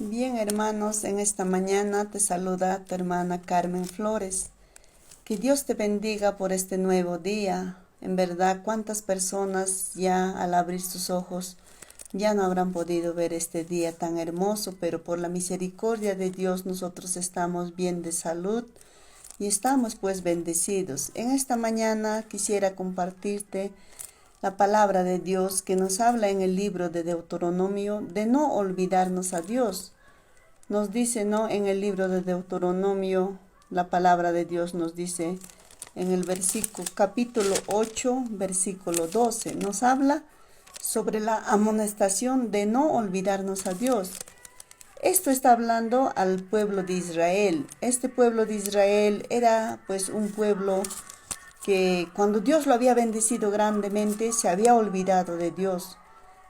Bien, hermanos, en esta mañana te saluda tu hermana Carmen Flores. Que Dios te bendiga por este nuevo día. En verdad, cuántas personas ya al abrir sus ojos ya no habrán podido ver este día tan hermoso, pero por la misericordia de Dios nosotros estamos bien de salud y estamos pues bendecidos. En esta mañana quisiera compartirte la palabra de Dios que nos habla en el libro de Deuteronomio de no olvidarnos a Dios. Nos dice, ¿no? En el libro de Deuteronomio, la palabra de Dios nos dice en el capítulo 8, versículo 12, nos habla sobre la amonestación de no olvidarnos a Dios. Esto está hablando al pueblo de Israel. Este pueblo de Israel era pues un pueblo que cuando Dios lo había bendecido grandemente se había olvidado de Dios.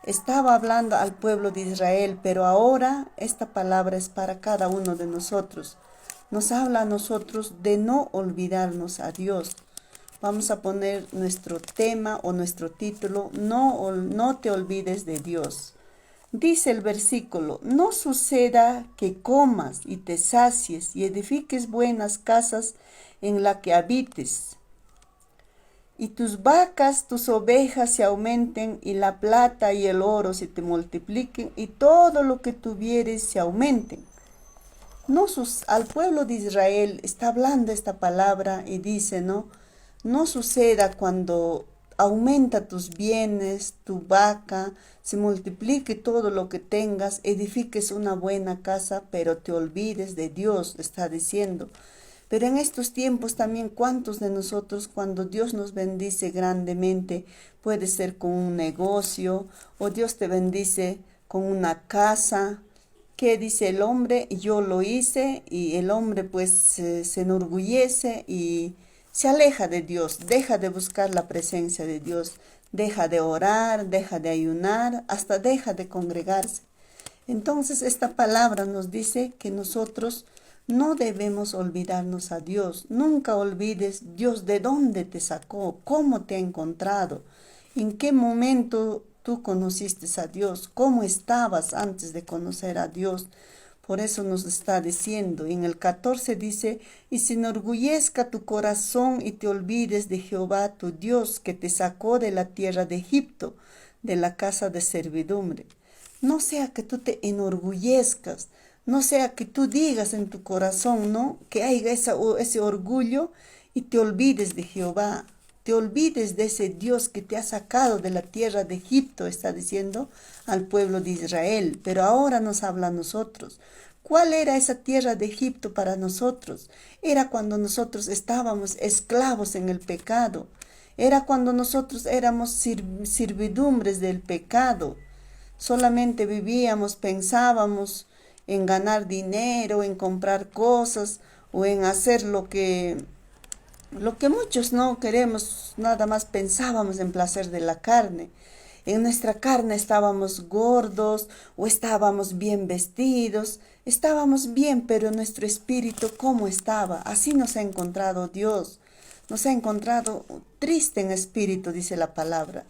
Estaba hablando al pueblo de Israel, pero ahora esta palabra es para cada uno de nosotros. Nos habla a nosotros de no olvidarnos a Dios. Vamos a poner nuestro tema o nuestro título, no te olvides de Dios. Dice el versículo, no suceda que comas y te sacies y edifiques buenas casas en la que habites, y tus vacas, tus ovejas se aumenten, y la plata y el oro se te multipliquen, y todo lo que tuvieres se aumenten. Al pueblo de Israel está hablando esta palabra y dice, no suceda cuando aumenta tus bienes, tu vaca, se multiplique todo lo que tengas, edifiques una buena casa, pero te olvides de Dios, está diciendo. Pero en estos tiempos también, ¿cuántos de nosotros cuando Dios nos bendice grandemente, puede ser con un negocio o Dios te bendice con una casa? ¿Qué dice el hombre? Yo lo hice, y el hombre pues se enorgullece y se aleja de Dios, deja de buscar la presencia de Dios, deja de orar, deja de ayunar, hasta deja de congregarse. Entonces esta palabra nos dice que nosotros no debemos olvidarnos a Dios. Nunca olvides Dios de dónde te sacó, cómo te ha encontrado, en qué momento tú conociste a Dios, cómo estabas antes de conocer a Dios. Por eso nos está diciendo, en el 14 dice, y se enorgullezca tu corazón y te olvides de Jehová tu Dios, que te sacó de la tierra de Egipto, de la casa de servidumbre. No sea que tú te enorgullezcas, no sea que tú digas en tu corazón, ¿no? Que haya ese orgullo y te olvides de Jehová, te olvides de ese Dios que te ha sacado de la tierra de Egipto, está diciendo al pueblo de Israel. Pero ahora nos habla a nosotros. ¿Cuál era esa tierra de Egipto para nosotros? Era cuando nosotros estábamos esclavos en el pecado. Era cuando nosotros éramos servidumbres del pecado. Solamente vivíamos, pensábamos en ganar dinero, en comprar cosas o en hacer lo que muchos no queremos, nada más pensábamos en placer de la carne. En nuestra carne estábamos gordos o estábamos bien vestidos, estábamos bien, pero nuestro espíritu, ¿cómo estaba? Así nos ha encontrado Dios. Nos ha encontrado triste en espíritu, dice la palabra.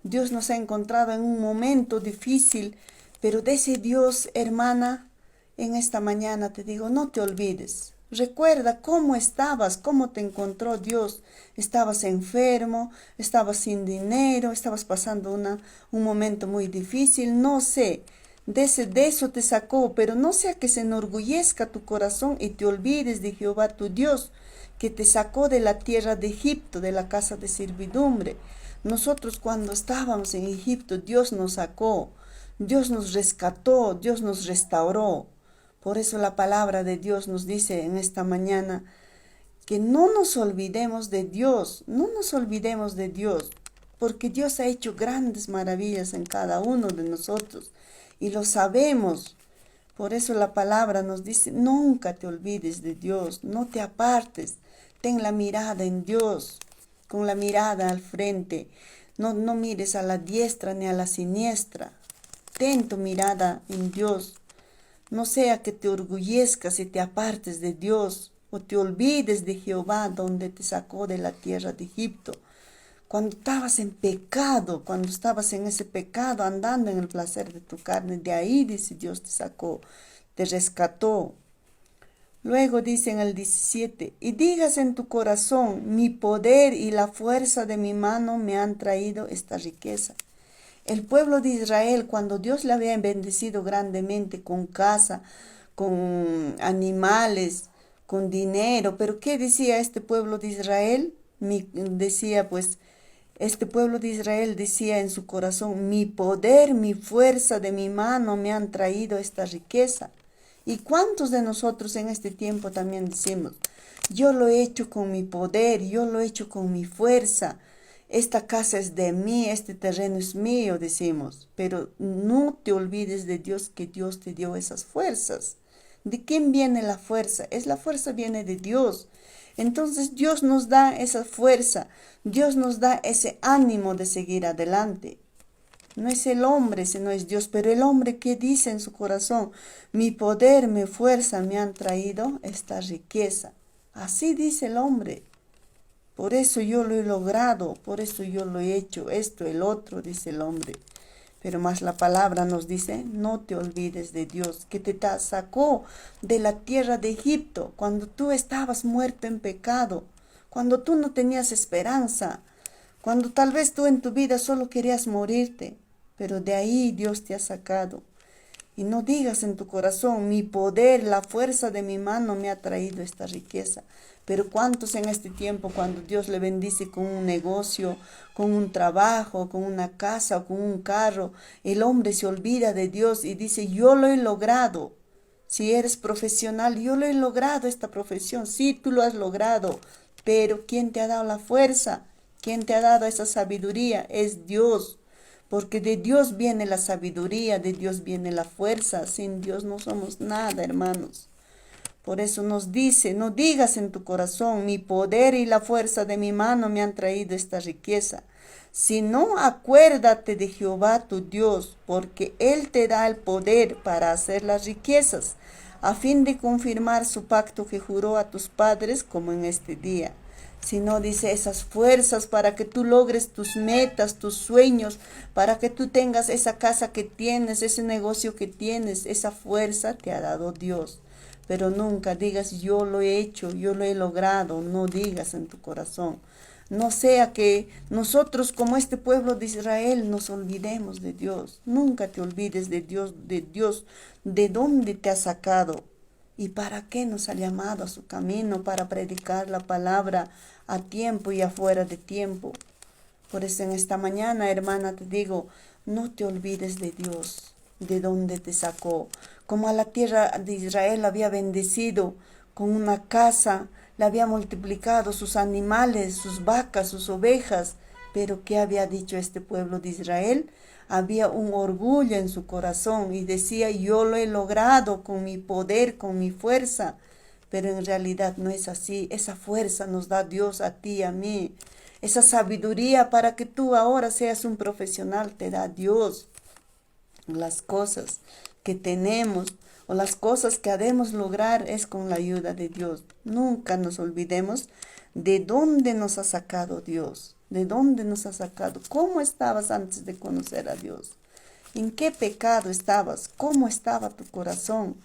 Dios nos ha encontrado en un momento difícil, pero de ese Dios, hermana, en esta mañana te digo, no te olvides. Recuerda cómo estabas, cómo te encontró Dios. Estabas enfermo, estabas sin dinero, estabas pasando un momento muy difícil, no sé. De eso te sacó, pero no sea que se enorgullezca tu corazón y te olvides de Jehová tu Dios, que te sacó de la tierra de Egipto, de la casa de servidumbre. Nosotros cuando estábamos en Egipto, Dios nos sacó, Dios nos rescató, Dios nos restauró. Por eso la palabra de Dios nos dice en esta mañana que no nos olvidemos de Dios, no nos olvidemos de Dios, porque Dios ha hecho grandes maravillas en cada uno de nosotros y lo sabemos. Por eso la palabra nos dice, nunca te olvides de Dios, no te apartes, ten la mirada en Dios, con la mirada al frente, no mires a la diestra ni a la siniestra, ten tu mirada en Dios. No sea que te orgullezcas y te apartes de Dios o te olvides de Jehová donde te sacó de la tierra de Egipto. cuando estabas en pecado, cuando estabas en ese pecado, andando en el placer de tu carne, de ahí dice Dios te sacó, te rescató. Luego dice en el 17, y digas en tu corazón, mi poder y la fuerza de mi mano me han traído esta riqueza. El pueblo de Israel, cuando Dios le había bendecido grandemente con casa, con animales, con dinero, pero ¿qué decía este pueblo de Israel? Decía pues, este pueblo de Israel decía en su corazón, mi poder, mi fuerza de mi mano me han traído esta riqueza. ¿Y cuántos de nosotros en este tiempo también decimos, yo lo he hecho con mi poder, yo lo he hecho con mi fuerza, esta casa es de mí, este terreno es mío, decimos, pero no te olvides de Dios, que Dios te dio esas fuerzas. ¿De quién viene la fuerza? La fuerza viene de Dios. Entonces Dios nos da esa fuerza, Dios nos da ese ánimo de seguir adelante. No es el hombre, sino es Dios. Pero el hombre, que dice en su corazón, mi poder, mi fuerza me han traído esta riqueza. Así dice el hombre. Por eso yo lo he logrado, por eso yo lo he hecho, esto, el otro, dice el hombre. Pero más la palabra nos dice, no te olvides de Dios, que te sacó de la tierra de Egipto, cuando tú estabas muerto en pecado, cuando tú no tenías esperanza, cuando tal vez tú en tu vida solo querías morirte, pero de ahí Dios te ha sacado. Y no digas en tu corazón, mi poder, la fuerza de mi mano me ha traído esta riqueza. Pero cuántos en este tiempo, cuando Dios le bendice con un negocio, con un trabajo, con una casa o con un carro, el hombre se olvida de Dios y dice, yo lo he logrado. Si eres profesional, yo lo he logrado esta profesión. Sí, tú lo has logrado, pero ¿quién te ha dado la fuerza? ¿Quién te ha dado esa sabiduría? Es Dios. Porque de Dios viene la sabiduría, de Dios viene la fuerza. Sin Dios no somos nada, hermanos. Por eso nos dice, no digas en tu corazón, mi poder y la fuerza de mi mano me han traído esta riqueza. Sino acuérdate de Jehová tu Dios, porque Él te da el poder para hacer las riquezas, a fin de confirmar su pacto que juró a tus padres, como en este día. Sino dice esas fuerzas para que tú logres tus metas, tus sueños, para que tú tengas esa casa que tienes, ese negocio que tienes, esa fuerza te ha dado Dios. Pero nunca digas yo lo he hecho, yo lo he logrado, no digas en tu corazón. No sea que nosotros, como este pueblo de Israel, nos olvidemos de Dios. Nunca te olvides de Dios, de dónde te ha sacado y para qué nos ha llamado a su camino, para predicar la palabra a tiempo y afuera de tiempo. Por eso en esta mañana, hermana, te digo, no te olvides de Dios, de dónde te sacó. Como a la tierra de Israel había bendecido con una casa, le había multiplicado sus animales, sus vacas, sus ovejas. Pero ¿qué había dicho este pueblo de Israel? Había un orgullo en su corazón y decía, yo lo he logrado con mi poder, con mi fuerza. Pero en realidad no es así. Esa fuerza nos da Dios a ti y a mí. Esa sabiduría para que tú ahora seas un profesional te da Dios. Las cosas que tenemos o las cosas que debemos lograr es con la ayuda de Dios. Nunca nos olvidemos de dónde nos ha sacado Dios. ¿De dónde nos ha sacado? ¿Cómo estabas antes de conocer a Dios? ¿En qué pecado estabas? ¿Cómo estaba tu corazón?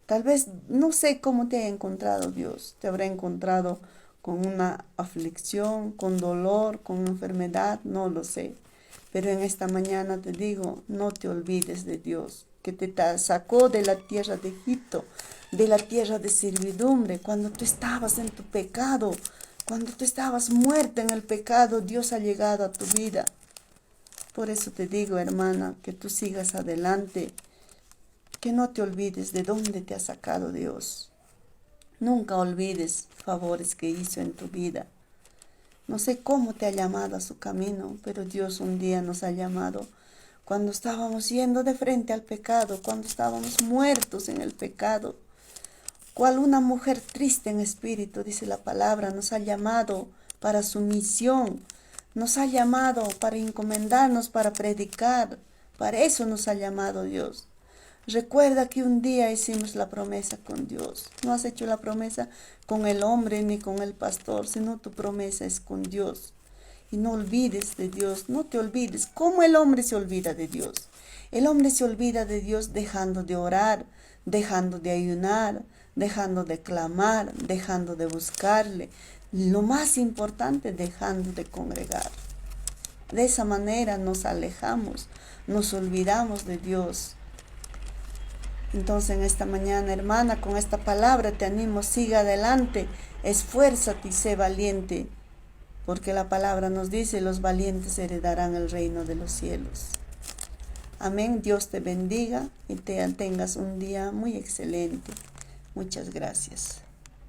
Tal vez no sé cómo te ha encontrado Dios. Te habrá encontrado con una aflicción, con dolor, con enfermedad, no lo sé. Pero en esta mañana te digo, no te olvides de Dios, que te sacó de la tierra de Egipto, de la tierra de servidumbre, cuando tú estabas en tu pecado, cuando tú estabas muerta en el pecado, Dios ha llegado a tu vida. Por eso te digo, hermana, que tú sigas adelante, que no te olvides de dónde te ha sacado Dios. Nunca olvides favores que hizo en tu vida. No sé cómo te ha llamado a su camino, pero Dios un día nos ha llamado cuando estábamos yendo de frente al pecado, cuando estábamos muertos en el pecado. Cual una mujer triste en espíritu, dice la palabra, nos ha llamado para su misión, nos ha llamado para encomendarnos, para predicar. Para eso nos ha llamado Dios. Recuerda que un día hicimos la promesa con Dios. No has hecho la promesa con el hombre ni con el pastor, sino tu promesa es con Dios. y no olvides de Dios, no te olvides. ¿Cómo el hombre se olvida de Dios? El hombre se olvida de Dios dejando de orar, dejando de ayunar, dejando de clamar, dejando de buscarle. Lo más importante, dejando de congregar. De esa manera nos alejamos, nos olvidamos de Dios. Entonces en esta mañana, hermana, con esta palabra te animo, siga adelante, esfuérzate y sé valiente, porque la palabra nos dice, los valientes heredarán el reino de los cielos. Amén, Dios te bendiga y tengas un día muy excelente. Muchas gracias.